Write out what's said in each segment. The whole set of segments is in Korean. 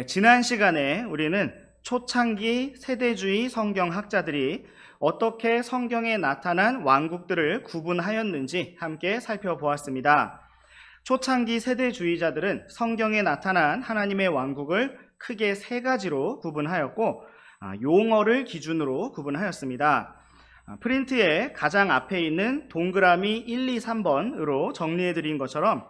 지난 시간에 우리는 초창기 세대주의 성경학자들이 어떻게 성경에 나타난 왕국들을 구분하였는지 함께 살펴보았습니다. 초창기 세대주의자들은 성경에 나타난 하나님의 왕국을 크게 세 가지로 구분하였고 용어를 기준으로 구분하였습니다. 프린트에 가장 앞에 있는 동그라미 1, 2, 3번으로 정리해드린 것처럼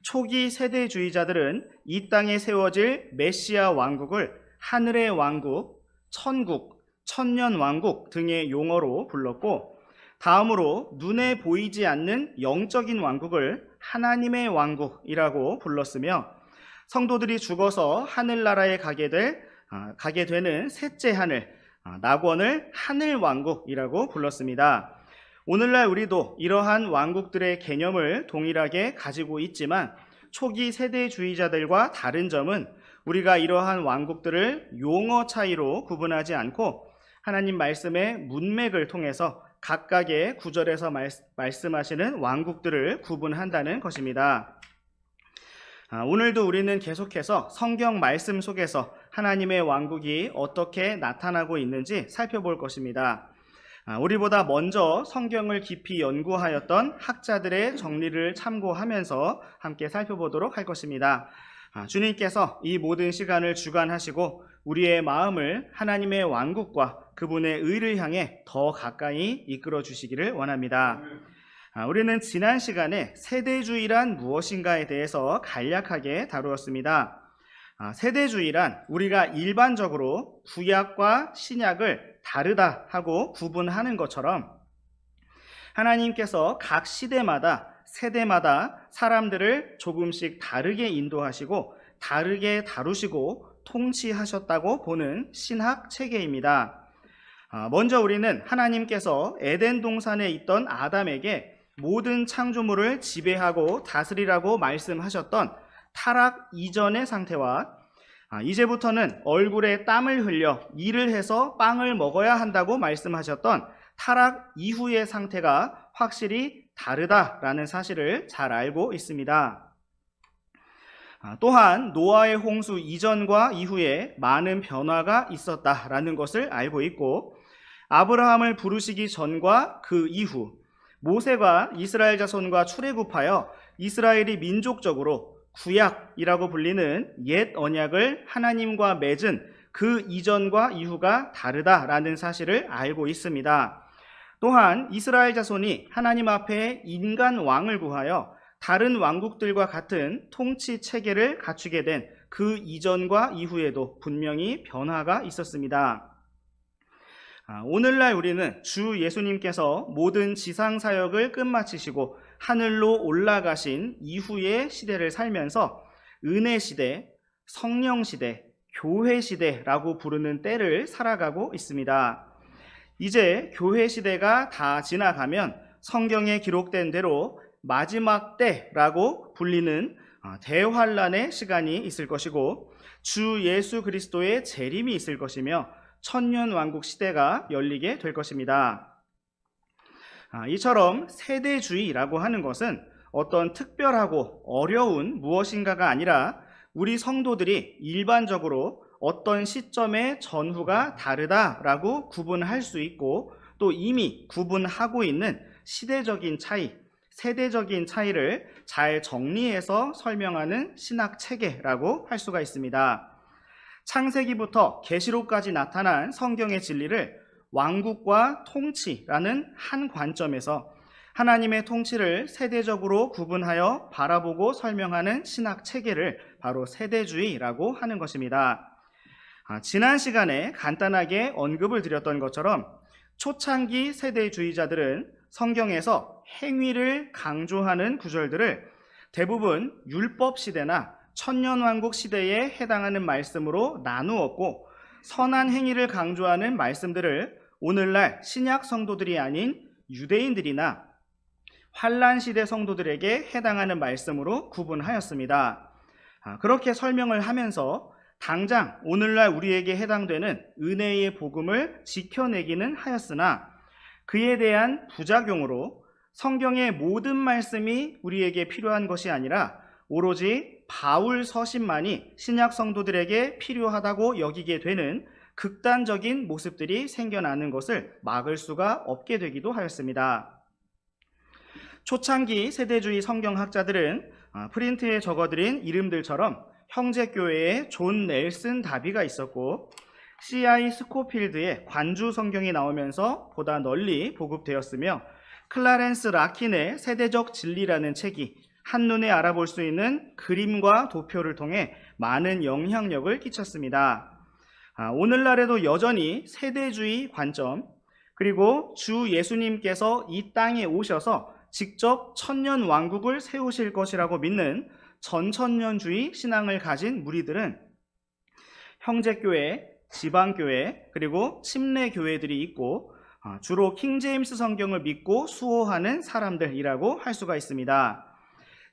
초기 세대주의자들은 이 땅에 세워질 메시아 왕국을 하늘의 왕국, 천국, 천년왕국 등의 용어로 불렀고, 다음으로 눈에 보이지 않는 영적인 왕국을 하나님의 왕국이라고 불렀으며, 성도들이 죽어서 하늘나라에 가게 되는 셋째 하늘, 낙원을 하늘왕국이라고 불렀습니다. 오늘날 우리도 이러한 왕국들의 개념을 동일하게 가지고 있지만 초기 세대주의자들과 다른 점은 우리가 이러한 왕국들을 용어 차이로 구분하지 않고 하나님 말씀의 문맥을 통해서 각각의 구절에서 말씀하시는 왕국들을 구분한다는 것입니다. 오늘도 우리는 계속해서 성경 말씀 속에서 하나님의 왕국이 어떻게 나타나고 있는지 살펴볼 것입니다. 우리보다 먼저 성경을 깊이 연구하였던 학자들의 정리를 참고하면서 함께 살펴보도록 할 것입니다. 주님께서 이 모든 시간을 주관하시고 우리의 마음을 하나님의 왕국과 그분의 의를 향해 더 가까이 이끌어 주시기를 원합니다. 우리는 지난 시간에 세대주의란 무엇인가에 대해서 간략하게 다루었습니다. 세대주의란 우리가 일반적으로 구약과 신약을 다르다 하고 구분하는 것처럼 하나님께서 각 시대마다 세대마다 사람들을 조금씩 다르게 인도하시고 다르게 다루시고 통치하셨다고 보는 신학 체계입니다. 먼저 우리는 하나님께서 에덴 동산에 있던 아담에게 모든 창조물을 지배하고 다스리라고 말씀하셨던 타락 이전의 상태와 이제부터는 얼굴에 땀을 흘려 일을 해서 빵을 먹어야 한다고 말씀하셨던 타락 이후의 상태가 확실히 다르다라는 사실을 잘 알고 있습니다. 또한 노아의 홍수 이전과 이후에 많은 변화가 있었다라는 것을 알고 있고, 아브라함을 부르시기 전과 그 이후 모세가 이스라엘 자손과 출애굽하여 이스라엘이 민족적으로 구약이라고 불리는 옛 언약을 하나님과 맺은 그 이전과 이후가 다르다라는 사실을 알고 있습니다. 또한 이스라엘 자손이 하나님 앞에 인간 왕을 구하여 다른 왕국들과 같은 통치 체계를 갖추게 된 그 이전과 이후에도 분명히 변화가 있었습니다. 오늘날 우리는 주 예수님께서 모든 지상 사역을 끝마치시고 하늘로 올라가신 이후의 시대를 살면서 은혜 시대, 성령 시대, 교회 시대라고 부르는 때를 살아가고 있습니다. 이제 교회 시대가 다 지나가면 성경에 기록된 대로 마지막 때라고 불리는 대환란의 시간이 있을 것이고 주 예수 그리스도의 재림이 있을 것이며 천년왕국 시대가 열리게 될 것입니다. 이처럼 세대주의라고 하는 것은 어떤 특별하고 어려운 무엇인가가 아니라 우리 성도들이 일반적으로 어떤 시점의 전후가 다르다라고 구분할 수 있고 또 이미 구분하고 있는 시대적인 차이, 세대적인 차이를 잘 정리해서 설명하는 신학 체계라고 할 수가 있습니다. 창세기부터 계시록까지 나타난 성경의 진리를 왕국과 통치라는 한 관점에서 하나님의 통치를 세대적으로 구분하여 바라보고 설명하는 신학 체계를 바로 세대주의라고 하는 것입니다. 지난 시간에 간단하게 언급을 드렸던 것처럼 초창기 세대주의자들은 성경에서 행위를 강조하는 구절들을 대부분 율법 시대나 천년왕국 시대에 해당하는 말씀으로 나누었고, 선한 행위를 강조하는 말씀들을 오늘날 신약 성도들이 아닌 유대인들이나 환란 시대 성도들에게 해당하는 말씀으로 구분하였습니다. 그렇게 설명을 하면서 당장 오늘날 우리에게 해당되는 은혜의 복음을 지켜내기는 하였으나 그에 대한 부작용으로 성경의 모든 말씀이 우리에게 필요한 것이 아니라 오로지 바울 서신만이 신약 성도들에게 필요하다고 여기게 되는 극단적인 모습들이 생겨나는 것을 막을 수가 없게 되기도 하였습니다. 초창기 세대주의 성경학자들은 프린트에 적어드린 이름들처럼 형제교회에 존 넬슨 다비가 있었고, C.I. 스코필드의 관주 성경이 나오면서 보다 널리 보급되었으며, 클라렌스 라킨의 세대적 진리라는 책이 한눈에 알아볼 수 있는 그림과 도표를 통해 많은 영향력을 끼쳤습니다. 오늘날에도 여전히 세대주의 관점, 그리고 주 예수님께서 이 땅에 오셔서 직접 천년 왕국을 세우실 것이라고 믿는 전천년주의 신앙을 가진 무리들은 형제교회, 지방교회, 그리고 침례교회들이 있고, 주로 킹제임스 성경을 믿고 수호하는 사람들이라고 할 수가 있습니다.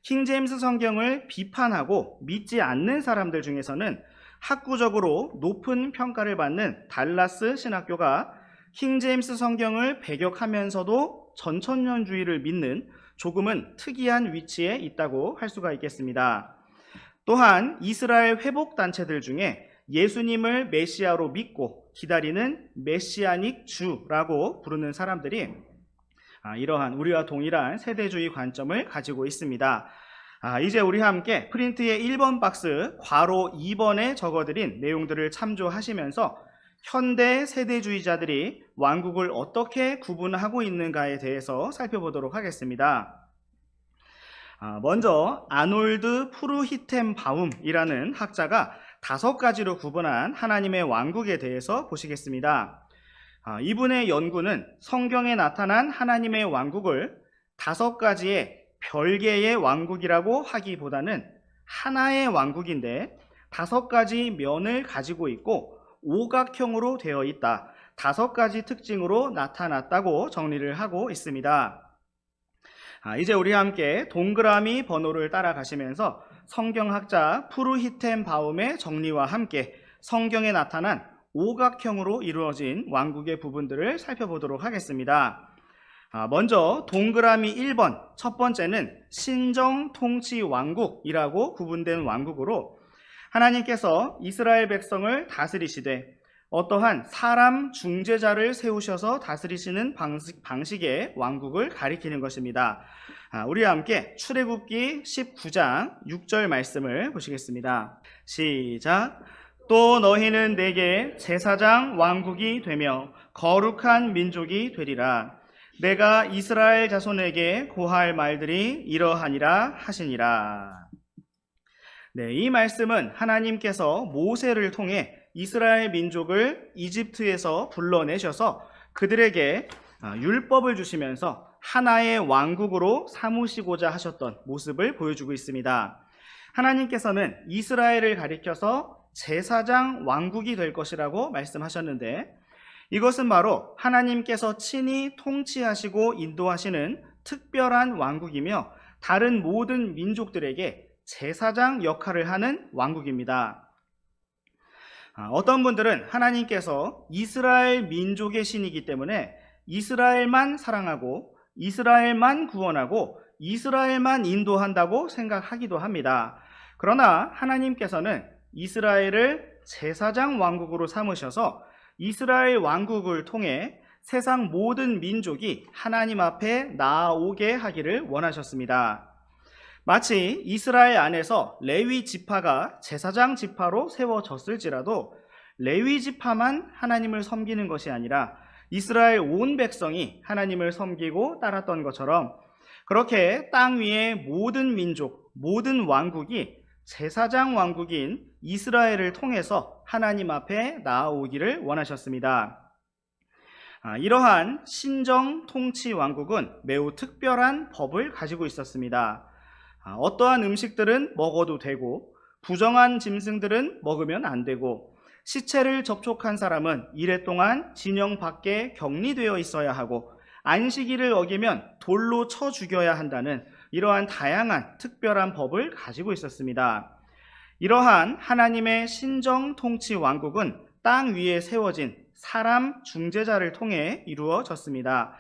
킹제임스 성경을 비판하고 믿지 않는 사람들 중에서는 학구적으로 높은 평가를 받는 달라스 신학교가 킹제임스 성경을 배격하면서도 전천년주의를 믿는 조금은 특이한 위치에 있다고 할 수가 있겠습니다. 또한 이스라엘 회복단체들 중에 예수님을 메시아로 믿고 기다리는 메시아닉 주라고 부르는 사람들이 이러한 우리와 동일한 세대주의 관점을 가지고 있습니다. 이제 우리 함께 프린트의 1번 박스 괄호 2번에 적어드린 내용들을 참조하시면서 현대 세대주의자들이 왕국을 어떻게 구분하고 있는가에 대해서 살펴보도록 하겠습니다. 먼저 아놀드 푸르히텐바움이라는 학자가 5가지로 구분한 하나님의 왕국에 대해서 보시겠습니다. 이분의 연구는 성경에 나타난 하나님의 왕국을 5가지의 별개의 왕국이라고 하기보다는 하나의 왕국인데 5가지 면을 가지고 있고 오각형으로 되어 있다, 5가지 특징으로 나타났다고 정리를 하고 있습니다. 이제 우리 함께 동그라미 번호를 따라가시면서 성경학자 푸르히텐바움의 정리와 함께 성경에 나타난 오각형으로 이루어진 왕국의 부분들을 살펴보도록 하겠습니다. 먼저 동그라미 1번, 첫 번째는 신정통치왕국이라고 구분된 왕국으로 하나님께서 이스라엘 백성을 다스리시되 어떠한 사람 중재자를 세우셔서 다스리시는 방식의 왕국을 가리키는 것입니다. 우리와 함께 출애굽기 19장 6절 말씀을 보시겠습니다. 시작. 또 너희는 내게 제사장 왕국이 되며 거룩한 민족이 되리라. 내가 이스라엘 자손에게 고할 말들이 이러하니라 하시니라. 네, 이 말씀은 하나님께서 모세를 통해 이스라엘 민족을 이집트에서 불러내셔서 그들에게 율법을 주시면서 하나의 왕국으로 삼으시고자 하셨던 모습을 보여주고 있습니다. 하나님께서는 이스라엘을 가리켜서 제사장 왕국이 될 것이라고 말씀하셨는데, 이것은 바로 하나님께서 친히 통치하시고 인도하시는 특별한 왕국이며 다른 모든 민족들에게 제사장 역할을 하는 왕국입니다. 어떤 분들은 하나님께서 이스라엘 민족의 신이기 때문에 이스라엘만 사랑하고 이스라엘만 구원하고 이스라엘만 인도한다고 생각하기도 합니다. 그러나 하나님께서는 이스라엘을 제사장 왕국으로 삼으셔서 이스라엘 왕국을 통해 세상 모든 민족이 하나님 앞에 나아오게 하기를 원하셨습니다. 마치 이스라엘 안에서 레위 지파가 제사장 지파로 세워졌을지라도 레위 지파만 하나님을 섬기는 것이 아니라 이스라엘 온 백성이 하나님을 섬기고 따랐던 것처럼 그렇게 땅 위의 모든 민족, 모든 왕국이 제사장 왕국인 이스라엘을 통해서 하나님 앞에 나아오기를 원하셨습니다. 이러한 신정 통치 왕국은 매우 특별한 법을 가지고 있었습니다. 어떠한 음식들은 먹어도 되고 부정한 짐승들은 먹으면 안 되고 시체를 접촉한 사람은 이래 동안 진영 밖에 격리되어 있어야 하고 안식일을 어기면 돌로 쳐 죽여야 한다는 이러한 다양한 특별한 법을 가지고 있었습니다. 이러한 하나님의 신정 통치 왕국은 땅 위에 세워진 사람 중재자를 통해 이루어졌습니다.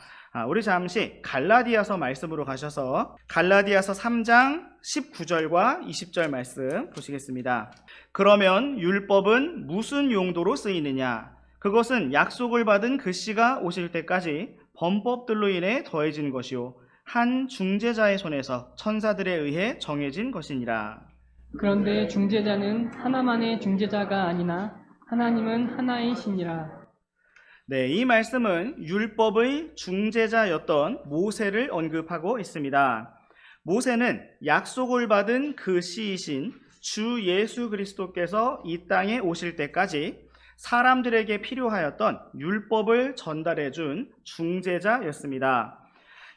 우리 잠시 갈라디아서 말씀으로 가셔서 갈라디아서 3장 19절과 20절 말씀 보시겠습니다. 그러면 율법은 무슨 용도로 쓰이느냐? 그것은 약속을 받은 그 씨가 오실 때까지 범법들로 인해 더해진 것이요 한 중재자의 손에서 천사들에 의해 정해진 것이니라. 그런데 중재자는 하나만의 중재자가 아니나 하나님은 하나이시니라. 네, 이 말씀은 율법의 중재자였던 모세를 언급하고 있습니다. 모세는 약속을 받은 그 씨이신 주 예수 그리스도께서 이 땅에 오실 때까지 사람들에게 필요하였던 율법을 전달해 준 중재자였습니다.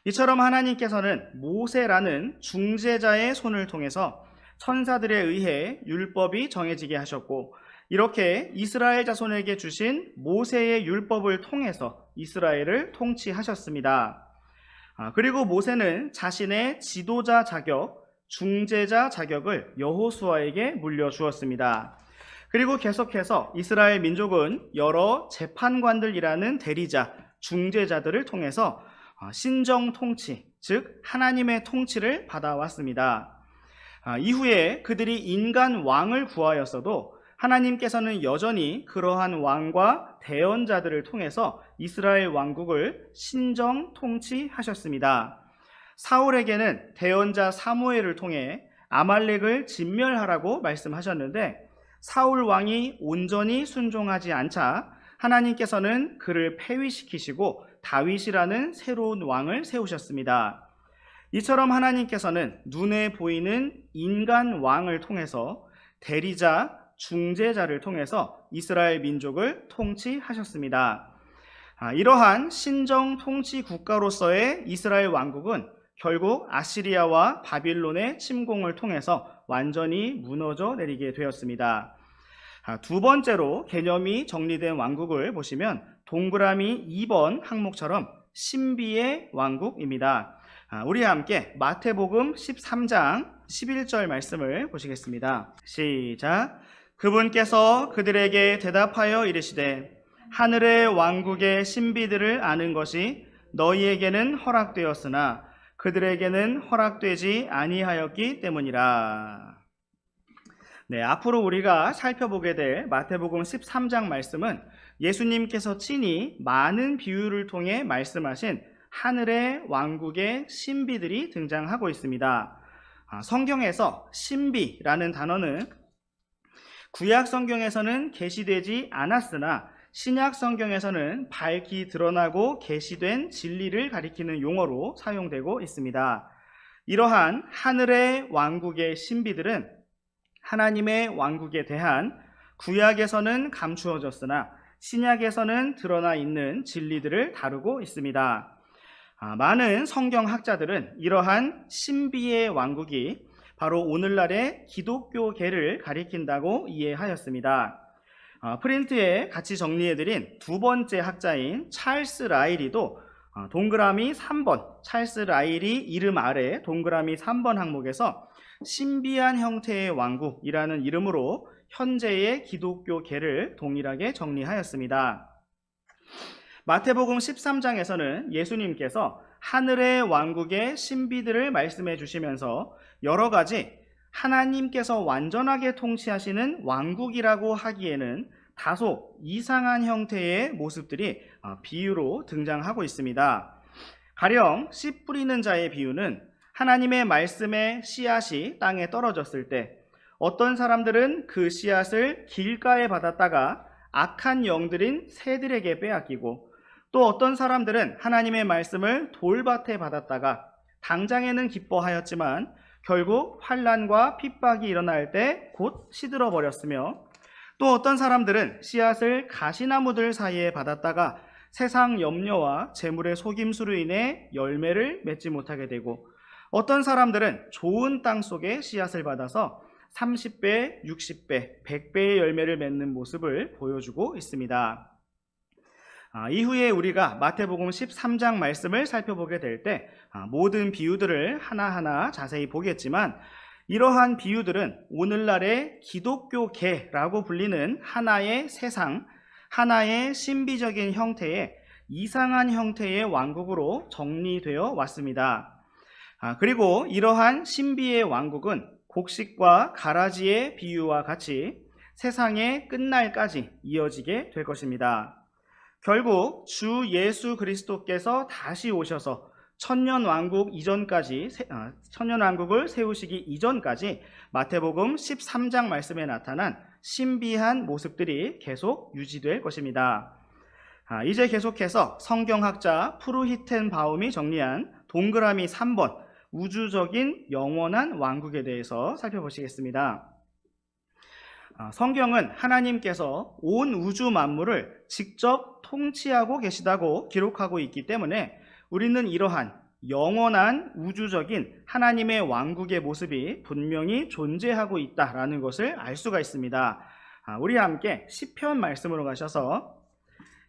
이처럼 하나님께서는 모세라는 중재자의 손을 통해서 천사들에 의해 율법이 정해지게 하셨고, 이렇게 이스라엘 자손에게 주신 모세의 율법을 통해서 이스라엘을 통치하셨습니다. 그리고 모세는 자신의 지도자 자격, 중재자 자격을 여호수아에게 물려주었습니다. 그리고 계속해서 이스라엘 민족은 여러 재판관들이라는 대리자, 중재자들을 통해서 신정 통치, 즉 하나님의 통치를 받아왔습니다. 이후에 그들이 인간 왕을 구하였어도 하나님께서는 여전히 그러한 왕과 대언자들을 통해서 이스라엘 왕국을 신정 통치하셨습니다. 사울에게는 대언자 사무엘을 통해 아말렉을 진멸하라고 말씀하셨는데 사울 왕이 온전히 순종하지 않자 하나님께서는 그를 폐위시키시고 다윗이라는 새로운 왕을 세우셨습니다. 이처럼 하나님께서는 눈에 보이는 인간 왕을 통해서 대리자, 중재자를 통해서 이스라엘 민족을 통치하셨습니다. 이러한 신정 통치 국가로서의 이스라엘 왕국은 결국 아시리아와 바빌론의 침공을 통해서 완전히 무너져 내리게 되었습니다. 두 번째로 개념이 정리된 왕국을 보시면 동그라미 2번 항목처럼 신비의 왕국입니다. 우리 함께 마태복음 13장 11절 말씀을 보시겠습니다. 시작. 그분께서 그들에게 대답하여 이르시되 하늘의 왕국의 신비들을 아는 것이 너희에게는 허락되었으나 그들에게는 허락되지 아니하였기 때문이라. 네, 앞으로 우리가 살펴보게 될 마태복음 13장 말씀은 예수님께서 친히 많은 비유를 통해 말씀하신 하늘의 왕국의 신비들이 등장하고 있습니다. 성경에서 신비라는 단어는 구약 성경에서는 계시되지 않았으나 신약 성경에서는 밝히 드러나고 계시된 진리를 가리키는 용어로 사용되고 있습니다. 이러한 하늘의 왕국의 신비들은 하나님의 왕국에 대한 구약에서는 감추어졌으나 신약에서는 드러나 있는 진리들을 다루고 있습니다. 많은 성경학자들은 이러한 신비의 왕국이 바로 오늘날의 기독교계를 가리킨다고 이해하였습니다. 프린트에 같이 정리해드린 두 번째 학자인 찰스 라일이도 동그라미 3번, 찰스 라일이 이름 아래 동그라미 3번 항목에서 신비한 형태의 왕국이라는 이름으로 현재의 기독교계를 동일하게 정리하였습니다. 마태복음 13장에서는 예수님께서 하늘의 왕국의 신비들을 말씀해 주시면서 여러 가지 하나님께서 완전하게 통치하시는 왕국이라고 하기에는 다소 이상한 형태의 모습들이 비유로 등장하고 있습니다. 가령 씨 뿌리는 자의 비유는 하나님의 말씀의 씨앗이 땅에 떨어졌을 때 어떤 사람들은 그 씨앗을 길가에 받았다가 악한 영들인 새들에게 빼앗기고 또 어떤 사람들은 하나님의 말씀을 돌밭에 받았다가 당장에는 기뻐하였지만 결국 환난과 핍박이 일어날 때 곧 시들어 버렸으며 또 어떤 사람들은 씨앗을 가시나무들 사이에 받았다가 세상 염려와 재물의 속임수로 인해 열매를 맺지 못하게 되고 어떤 사람들은 좋은 땅 속에 씨앗을 받아서 30배, 60배, 100배의 열매를 맺는 모습을 보여주고 있습니다. 이후에 우리가 마태복음 13장 말씀을 살펴보게 될 때 모든 비유들을 하나하나 자세히 보겠지만 이러한 비유들은 오늘날의 기독교계라고 불리는 하나의 세상, 하나의 신비적인 형태의 이상한 형태의 왕국으로 정리되어 왔습니다. 그리고 이러한 신비의 왕국은 곡식과 가라지의 비유와 같이 세상의 끝날까지 이어지게 될 것입니다. 결국 주 예수 그리스도께서 다시 오셔서 천년왕국을 세우시기 이전까지 마태복음 13장 말씀에 나타난 신비한 모습들이 계속 유지될 것입니다. 이제 계속해서 성경학자 프루히텐바움이 정리한 동그라미 3번 우주적인 영원한 왕국에 대해서 살펴보시겠습니다. 성경은 하나님께서 온 우주 만물을 직접 통치하고 계시다고 기록하고 있기 때문에 우리는 이러한 영원한 우주적인 하나님의 왕국의 모습이 분명히 존재하고 있다라는 것을 알 수가 있습니다. 우리 함께 시편 말씀으로 가셔서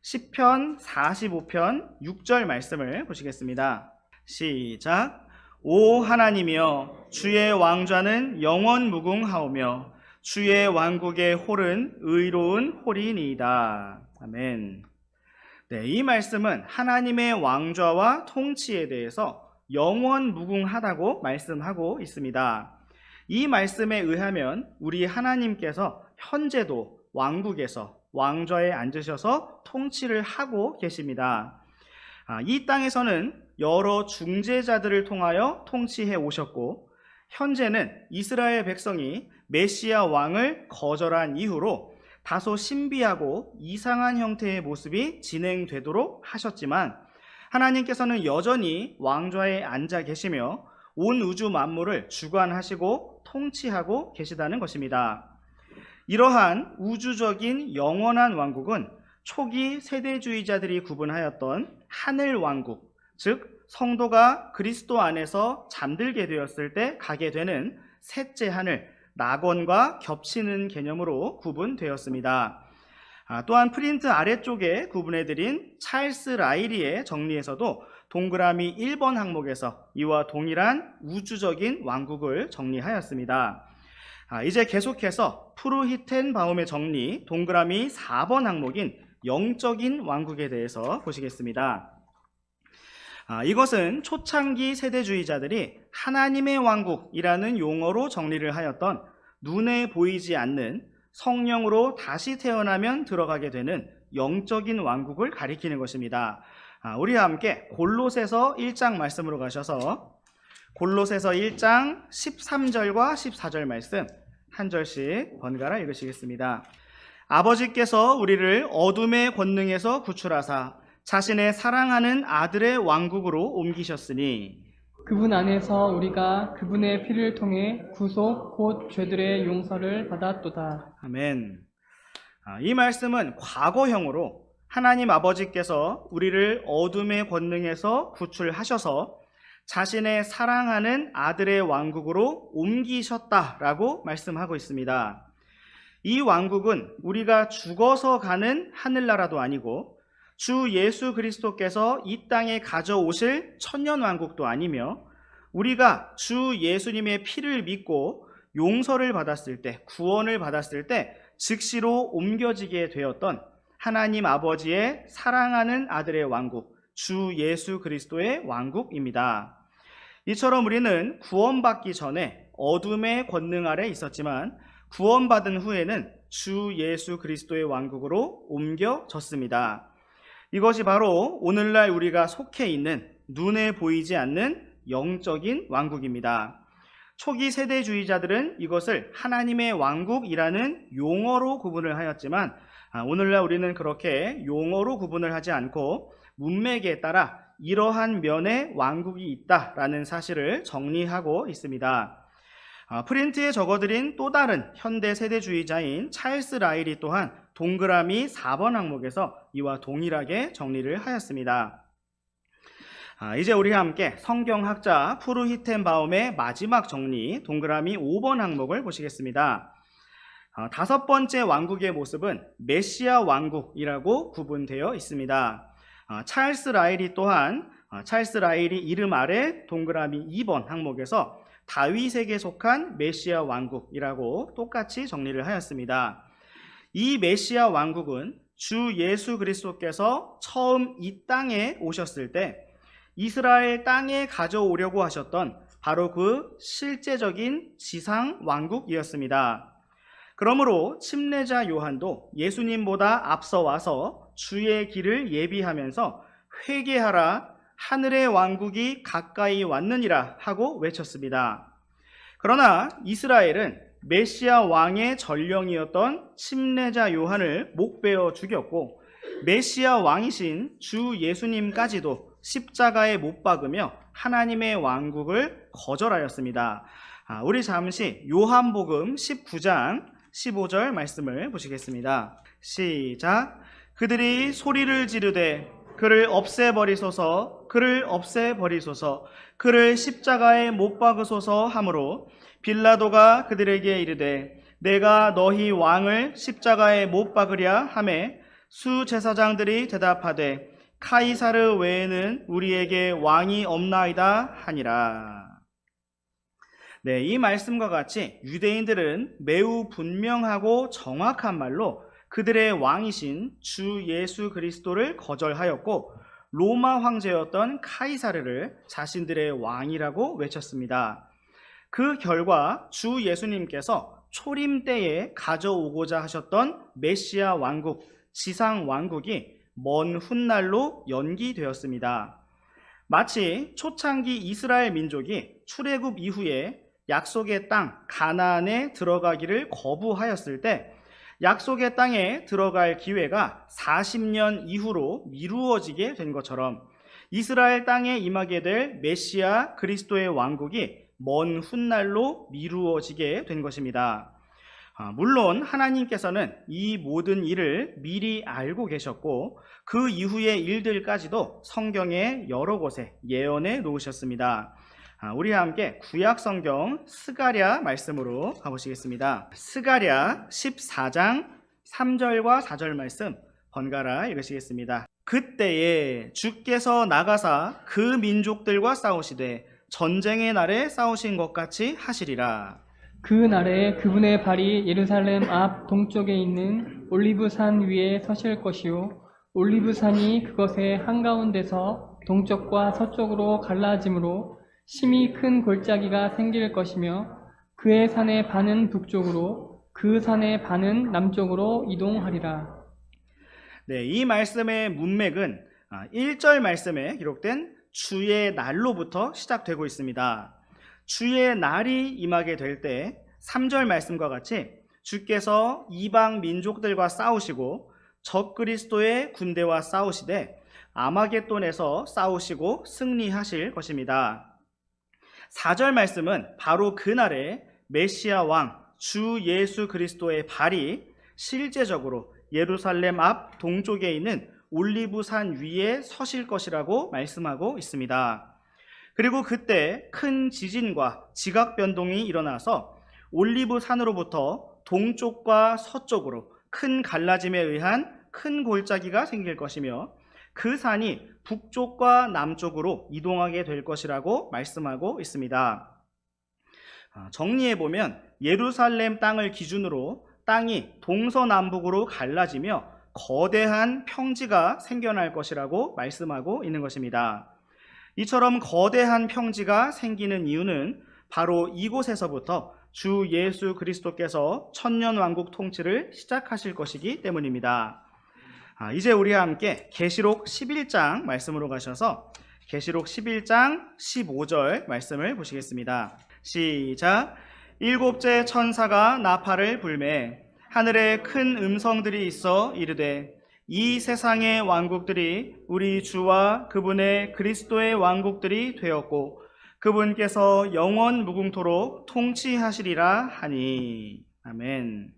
시편 45편 6절 말씀을 보시겠습니다. 시작. 오 하나님이여 주의 왕좌는 영원 무궁하오며 주의 왕국의 홀은 의로운 홀이니이다. 아멘. 네, 이 말씀은 하나님의 왕좌와 통치에 대해서 영원 무궁하다고 말씀하고 있습니다. 이 말씀에 의하면 우리 하나님께서 현재도 왕국에서 왕좌에 앉으셔서 통치를 하고 계십니다. 이 땅에서는 여러 중재자들을 통하여 통치해 오셨고 현재는 이스라엘 백성이 메시아 왕을 거절한 이후로 다소 신비하고 이상한 형태의 모습이 진행되도록 하셨지만 하나님께서는 여전히 왕좌에 앉아 계시며 온 우주 만물을 주관하시고 통치하고 계시다는 것입니다. 이러한 우주적인 영원한 왕국은 초기 세대주의자들이 구분하였던 하늘 왕국, 즉 성도가 그리스도 안에서 잠들게 되었을 때 가게 되는 셋째 하늘, 낙원과 겹치는 개념으로 구분되었습니다. 또한 프린트 아래쪽에 구분해드린 찰스 라이리의 정리에서도 동그라미 1번 항목에서 이와 동일한 우주적인 왕국을 정리하였습니다. 이제 계속해서 프루히텐바움의 정리 동그라미 4번 항목인 영적인 왕국에 대해서 보시겠습니다. 이것은 초창기 세대주의자들이 하나님의 왕국이라는 용어로 정리를 하였던 눈에 보이지 않는 성령으로 다시 태어나면 들어가게 되는 영적인 왕국을 가리키는 것입니다. 우리와 함께 골로새서 1장 말씀으로 가셔서 골로새서 1장 13절과 14절 말씀 한 절씩 번갈아 읽으시겠습니다. 아버지께서 우리를 어둠의 권능에서 구출하사 자신의 사랑하는 아들의 왕국으로 옮기셨으니 그분 안에서 우리가 그분의 피를 통해 구속 곧 죄들의 용서를 받았도다. 아멘. 이 말씀은 과거형으로 하나님 아버지께서 우리를 어둠의 권능에서 구출하셔서 자신의 사랑하는 아들의 왕국으로 옮기셨다라고 말씀하고 있습니다. 이 왕국은 우리가 죽어서 가는 하늘나라도 아니고 주 예수 그리스도께서 이 땅에 가져오실 천년왕국도 아니며 우리가 주 예수님의 피를 믿고 용서를 받았을 때, 구원을 받았을 때 즉시로 옮겨지게 되었던 하나님 아버지의 사랑하는 아들의 왕국, 주 예수 그리스도의 왕국입니다. 이처럼 우리는 구원받기 전에 어둠의 권능 아래 있었지만 구원받은 후에는 주 예수 그리스도의 왕국으로 옮겨졌습니다. 이것이 바로 오늘날 우리가 속해 있는 눈에 보이지 않는 영적인 왕국입니다. 초기 세대주의자들은 이것을 하나님의 왕국이라는 용어로 구분을 하였지만 오늘날 우리는 그렇게 용어로 구분을 하지 않고 문맥에 따라 이러한 면의 왕국이 있다라는 사실을 정리하고 있습니다. 프린트에 적어드린 또 다른 현대 세대주의자인 찰스 라일이 또한 동그라미 4번 항목에서 이와 동일하게 정리를 하였습니다. 이제 우리와 함께 성경학자 프루히텐바움의 마지막 정리 동그라미 5번 항목을 보시겠습니다. 다섯 번째 왕국의 모습은 메시아 왕국이라고 구분되어 있습니다. 찰스 라일이 또한 찰스 라일이 이름 아래 동그라미 2번 항목에서 다윗에게 속한 메시아 왕국이라고 똑같이 정리를 하였습니다. 이 메시아 왕국은 주 예수 그리스도께서 처음 이 땅에 오셨을 때 이스라엘 땅에 가져오려고 하셨던 바로 그 실제적인 지상 왕국이었습니다. 그러므로 침례자 요한도 예수님보다 앞서 와서 주의 길을 예비하면서 회개하라, 하늘의 왕국이 가까이 왔느니라 하고 외쳤습니다. 그러나 이스라엘은 메시아 왕의 전령이었던 침례자 요한을 목베어 죽였고 메시아 왕이신 주 예수님까지도 십자가에 못 박으며 하나님의 왕국을 거절하였습니다. 우리 잠시 요한복음 19장 15절 말씀을 보시겠습니다. 시작. 그들이 소리를 지르되 그를 없애버리소서, 그를 없애버리소서, 그를 십자가에 못 박으소서 하므로 빌라도가 그들에게 이르되 내가 너희 왕을 십자가에 못 박으랴 하매 수제사장들이 대답하되 카이사르 외에는 우리에게 왕이 없나이다 하니라. 네, 이 말씀과 같이 유대인들은 매우 분명하고 정확한 말로 그들의 왕이신 주 예수 그리스도를 거절하였고 로마 황제였던 카이사르를 자신들의 왕이라고 외쳤습니다. 그 결과 주 예수님께서 초림 때에 가져오고자 하셨던 메시아 왕국, 지상 왕국이 먼 훗날로 연기되었습니다. 마치 초창기 이스라엘 민족이 출애굽 이후에 약속의 땅 가나안에 들어가기를 거부하였을 때 약속의 땅에 들어갈 기회가 40년 이후로 미루어지게 된 것처럼 이스라엘 땅에 임하게 될 메시아 그리스도의 왕국이 먼 훗날로 미루어지게 된 것입니다. 물론 하나님께서는 이 모든 일을 미리 알고 계셨고 그 이후의 일들까지도 성경의 여러 곳에 예언해 놓으셨습니다. 우리 함께 구약 성경 스가랴 말씀으로 가보시겠습니다. 스가랴 14장 3절과 4절 말씀 번갈아 읽으시겠습니다. 그때에 주께서 나가사 그 민족들과 싸우시되 전쟁의 날에 싸우신 것 같이 하시리라. 그 날에 그분의 발이 예루살렘 앞 동쪽에 있는 올리브산 위에 서실 것이요 올리브산이 그것의 한가운데서 동쪽과 서쪽으로 갈라짐으로 심히 큰 골짜기가 생길 것이며 그의 산의 반은 북쪽으로 그 산의 반은 남쪽으로 이동하리라. 네, 이 말씀의 문맥은 1절 말씀에 기록된 주의 날로부터 시작되고 있습니다. 주의 날이 임하게 될 때 3절 말씀과 같이 주께서 이방 민족들과 싸우시고 적그리스도의 군대와 싸우시되 아마겟돈에서 싸우시고 승리하실 것입니다. 4절 말씀은 바로 그날에 메시아 왕 주 예수 그리스도의 발이 실제적으로 예루살렘 앞 동쪽에 있는 올리브산 위에 서실 것이라고 말씀하고 있습니다. 그리고 그때 큰 지진과 지각 변동이 일어나서 올리브산으로부터 동쪽과 서쪽으로 큰 갈라짐에 의한 큰 골짜기가 생길 것이며 그 산이 북쪽과 남쪽으로 이동하게 될 것이라고 말씀하고 있습니다. 정리해보면 예루살렘 땅을 기준으로 땅이 동서남북으로 갈라지며 거대한 평지가 생겨날 것이라고 말씀하고 있는 것입니다. 이처럼 거대한 평지가 생기는 이유는 바로 이곳에서부터 주 예수 그리스도께서 천년왕국 통치를 시작하실 것이기 때문입니다. 이제 우리와 함께 계시록 11장 말씀으로 가셔서 계시록 11장 15절 말씀을 보시겠습니다. 시작. 일곱째 천사가 나팔을 불매 하늘에 큰 음성들이 있어 이르되 이 세상의 왕국들이 우리 주와 그분의 그리스도의 왕국들이 되었고 그분께서 영원 무궁토록 통치하시리라 하니. 아멘.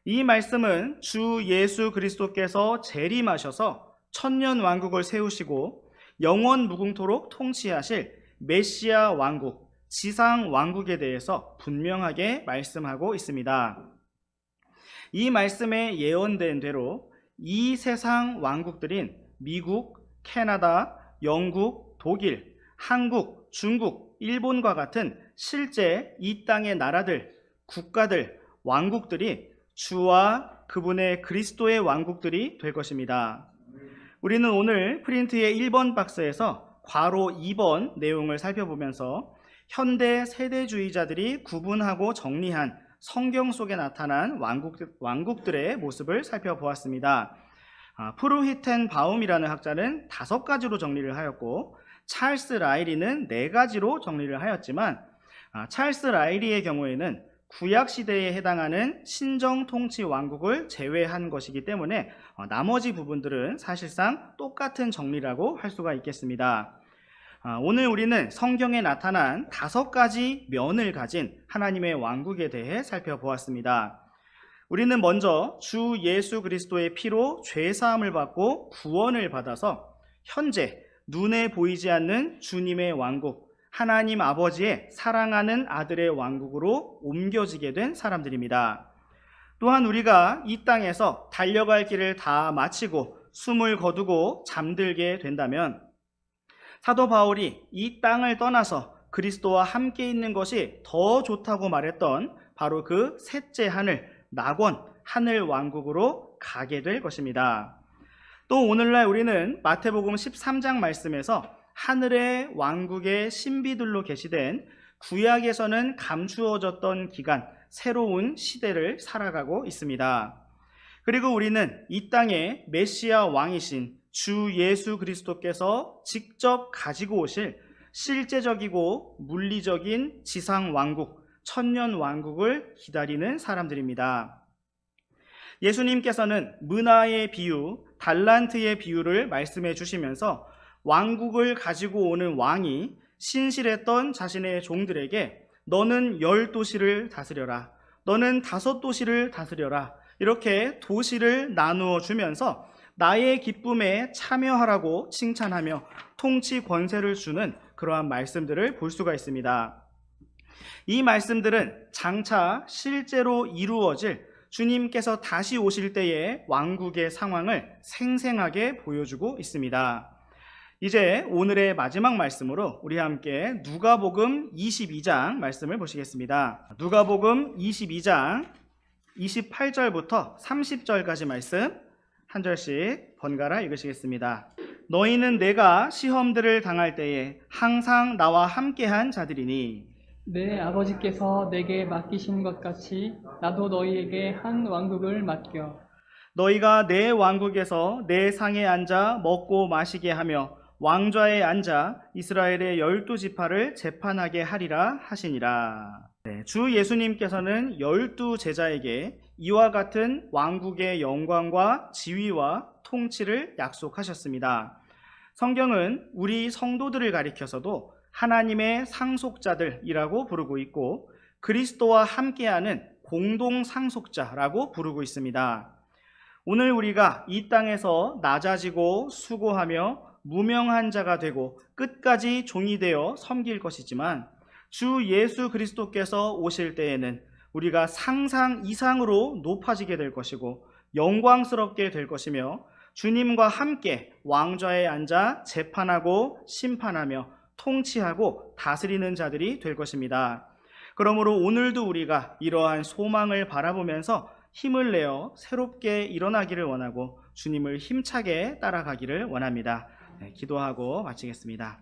이 말씀은 주 예수 그리스도께서 재림하셔서 천년 왕국을 세우시고 영원 무궁토록 통치하실 메시아 왕국, 지상 왕국에 대해서 분명하게 말씀하고 있습니다. 이 말씀에 예언된 대로 이 세상 왕국들인 미국, 캐나다, 영국, 독일, 한국, 중국, 일본과 같은 실제 이 땅의 나라들, 국가들, 왕국들이 주와 그분의 그리스도의 왕국들이 될 것입니다. 우리는 오늘 프린트의 1번 박스에서 괄호 2번 내용을 살펴보면서 현대 세대주의자들이 구분하고 정리한 성경 속에 나타난 왕국들의 모습을 살펴보았습니다. 프루히텐바움이라는 학자는 5가지로 정리를 하였고 찰스 라이리는 4가지로 정리를 하였지만 찰스 라이리의 경우에는 구약시대에 해당하는 신정통치 왕국을 제외한 것이기 때문에 나머지 부분들은 사실상 똑같은 정리라고 할 수가 있겠습니다. 오늘 우리는 성경에 나타난 5가지 면을 가진 하나님의 왕국에 대해 살펴보았습니다. 우리는 먼저 주 예수 그리스도의 피로 죄사함을 받고 구원을 받아서 현재 눈에 보이지 않는 주님의 왕국, 하나님 아버지의 사랑하는 아들의 왕국으로 옮겨지게 된 사람들입니다. 또한 우리가 이 땅에서 달려갈 길을 다 마치고 숨을 거두고 잠들게 된다면 사도 바울이 이 땅을 떠나서 그리스도와 함께 있는 것이 더 좋다고 말했던 바로 그 셋째 하늘, 낙원, 하늘 왕국으로 가게 될 것입니다. 또 오늘날 우리는 마태복음 13장 말씀에서 하늘의 왕국의 신비들로 계시된 구약에서는 감추어졌던 기간, 새로운 시대를 살아가고 있습니다. 그리고 우리는 이 땅에 메시아 왕이신 주 예수 그리스도께서 직접 가지고 오실 실제적이고 물리적인 지상 왕국, 천년 왕국을 기다리는 사람들입니다. 예수님께서는 문화의 비유, 달란트의 비유를 말씀해 주시면서 왕국을 가지고 오는 왕이 신실했던 자신의 종들에게 너는 10도시를 다스려라, 너는 5도시를 다스려라, 이렇게 도시를 나누어 주면서 나의 기쁨에 참여하라고 칭찬하며 통치 권세를 주는 그러한 말씀들을 볼 수가 있습니다. 이 말씀들은 장차 실제로 이루어질 주님께서 다시 오실 때의 왕국의 상황을 생생하게 보여주고 있습니다. 이제 오늘의 마지막 말씀으로 우리 함께 누가복음 22장 말씀을 보시겠습니다. 누가복음 22장 28절부터 30절까지 말씀 한 절씩 번갈아 읽으시겠습니다. 너희는 내가 시험들을 당할 때에 항상 나와 함께한 자들이니 내 아버지께서 내게 맡기신 것 같이 나도 너희에게 한 왕국을 맡겨 너희가 내 왕국에서 내 상에 앉아 먹고 마시게 하며 왕좌에 앉아 이스라엘의 12지파를 재판하게 하리라 하시니라. 주 예수님께서는 12제자에게 이와 같은 왕국의 영광과 지위와 통치를 약속하셨습니다. 성경은 우리 성도들을 가리켜서도 하나님의 상속자들이라고 부르고 있고 그리스도와 함께하는 공동 상속자라고 부르고 있습니다. 오늘 우리가 이 땅에서 낮아지고 수고하며 무명한 자가 되고 끝까지 종이 되어 섬길 것이지만 주 예수 그리스도께서 오실 때에는 우리가 상상 이상으로 높아지게 될 것이고 영광스럽게 될 것이며 주님과 함께 왕좌에 앉아 재판하고 심판하며 통치하고 다스리는 자들이 될 것입니다. 그러므로 오늘도 우리가 이러한 소망을 바라보면서 힘을 내어 새롭게 일어나기를 원하고 주님을 힘차게 따라가기를 원합니다. 기도하고 마치겠습니다.